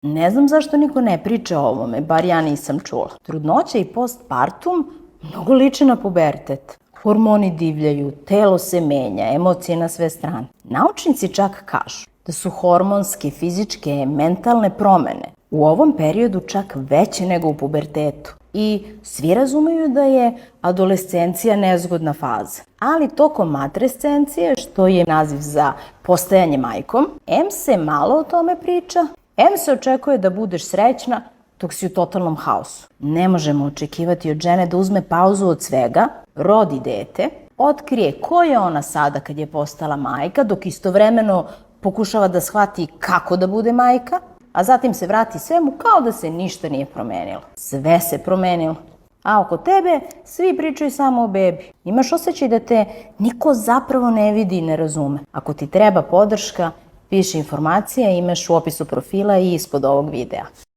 Ne znam zašto niko ne priča o ovome, bar ja nisam čula. Trudnoća i postpartum mnogo liče na pubertet. Hormoni divljaju, telo se menja, emocije na sve strane. Naučnici čak kažu da su hormonske, fizičke, mentalne promene u ovom periodu čak veće nego u pubertetu. I svi razumeju da je adolescencija nezgodna faza. Ali tokom matrescencije, što je naziv za postajanje majkom, em se malo o tome priča, em se očekuje da budeš srećna dok si u totalnom haosu. Ne možemo očekivati od žene da uzme pauzu od svega, rodi dete, otkrije ko je ona sada kad je postala majka, dok istovremeno pokušava da shvati kako da bude majka, a zatim se vrati svemu kao da se ništa nije promenilo. Sve se promenilo. A oko tebe svi pričaju samo o bebi. Imaš osjećaj da te niko zapravo ne vidi i ne razume. Ako ti treba podrška, piši informacije, imaš u opisu profila i ispod ovog videa.